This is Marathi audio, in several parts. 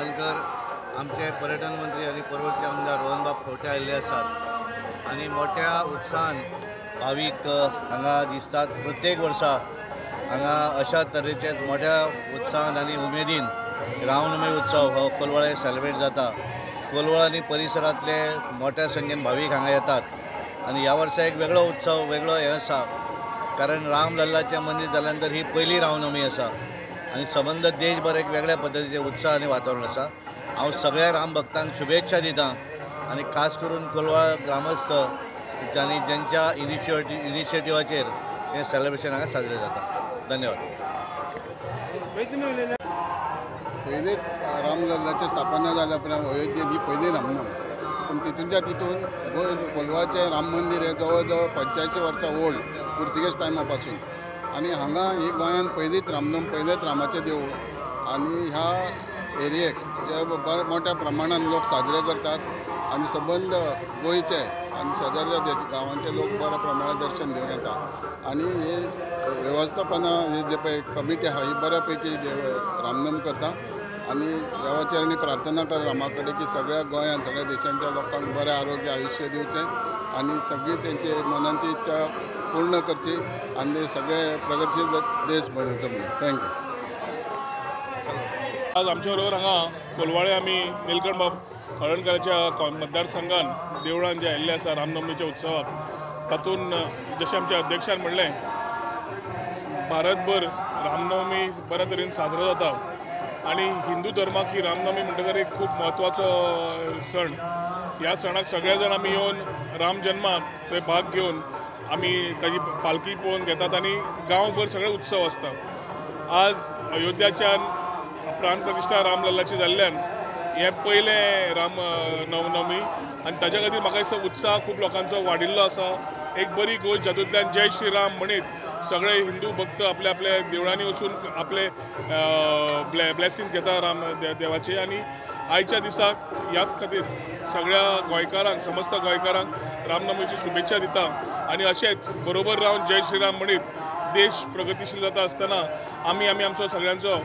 बोरकर आमचे पर्यटन मंत्री आणि परवडचे आमदार रोहनबाब खंवटे आयिल्ले आसात आणि मोठ्या उत्साहान भाविक हांगा दिसतात। प्रत्येक वर्सा हांगा अशा तरेचेच मोठ्या उत्साहान आणि उमेदीन रामनवमी उत्सव हो कोलवाळे सेलिब्रेट जाता। कोलवाळ आणि परिसरातले मोठ्या संख्येन भाविक हांगा येतात आणि ह्या वर्सा एक वेगळो उत्सव वेगळो हे आसा, कारण राम लल्लाचें मंदीर जाल्या नंतर ही पयली रामनवमी आसा आणि संबंध देशभर एक वेगळ्या पद्धतीचे उत्साह आणि वातावरण आसा। हांव सगळ्या राम भक्तांक शुभेच्छा दितां आणि खास करून कोलवाळ ग्रामस्थ ज्यांनी ज्यांच्या इनिशिएटिव्हाचेर हे सेलिब्रेशन हांगा साजरे जाता। धन्यवाद। पयलीच रामलल्लाची स्थापना जाल्या उपरांत अयोध्येंत ही पयली रामनवमी, पूण तितून गोंय कोलवाळचें राम मंदीर हे जवळ जवळ 85 वर्सां ओल्ड पुर्तुगेज टायमा पासून आनी हांगा ही गोंयांत पयलीच रामनवमी, पयलेच रामाचें देवूळ आनी ह्या एरियेक जे बरे मोठ्या प्रमाणान लोक साजरे करतात आनी सबंद गोंयचे आनी शेजारच्या गांवांचे लोक बऱ्या प्रमाणात दर्शन घेवंक येतात आनी हे वेवस्थापना हे जे पळय कमिटी आहा ही बऱ्या पैकी रामनवमी करता आनी देवाचरणी प्रार्थना कर रामा कडेन की सगळ्या गोंयांत सगळ्या देशांच्या लोकांक बरें आरोग्य आयुश्य दिवचें आनी सगळी तेंची मनांची इच्छा पूर्ण करची आनी सगळे प्रगतीशील देश बनवचो म्हणून। थँक्यू। आज आमच्या बरोबर हांगा कोलवाळे आमी निलकंठ बाब हळर्णकाराच्या मतदारसंघान देवळान जे आयिल्ले आसा रामनवमीच्या उत्सवाक, तातूंत जशें आमच्या अध्यक्षान म्हणलें भारतभर रामनवमी बऱ्या तरेन साजरो जाता आनी हिंदू धर्माक ही रामनवमी म्हणटकर एक खूब म्हत्वाचो सण। ह्या सणाक सगळे जाण आमी येवन राम जन्माक थंय भाग घेवन आमी ताजी पालखी पळोवन घेतात आनी गांवभर सगळे उत्सव आसता। आज अयोध्याच्यान प्राण प्रतिश्ठा राम लल्लाची जाल्ल्यान हे पयलें राम नवमी आनी ताच्या खातीर म्हाका दिसता उत्साह खूब लोकांचो वाडिल्लो आसा। एक बरी गोश्ट जातूंतल्यान जय श्री राम म्हणीत सगळे हिंदू भक्त आपल्या आपल्या देवळांनी वचून आपले ब्लेसिंग घेता राम देवाचे आनी आयच्या दिसाक ह्याच खातीर सगळ्या गोंयकारांक समस्त गोंयकारांक रामनवमीची शुभेच्छा दिता आनी अशेंच बरोबर रावन जय श्रीराम म्हणीत देश प्रगतीशील जाता आसतना आमी आमचो सगळ्यांचो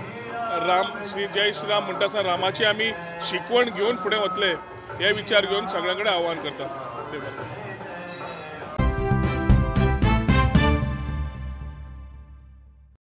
राम श्री जय श्रीराम म्हणटा आसतना रामाची आमी शिकवण घेवन फुडें वतले हे विचार घेवन सगळ्यां कडेन आव्हान करता।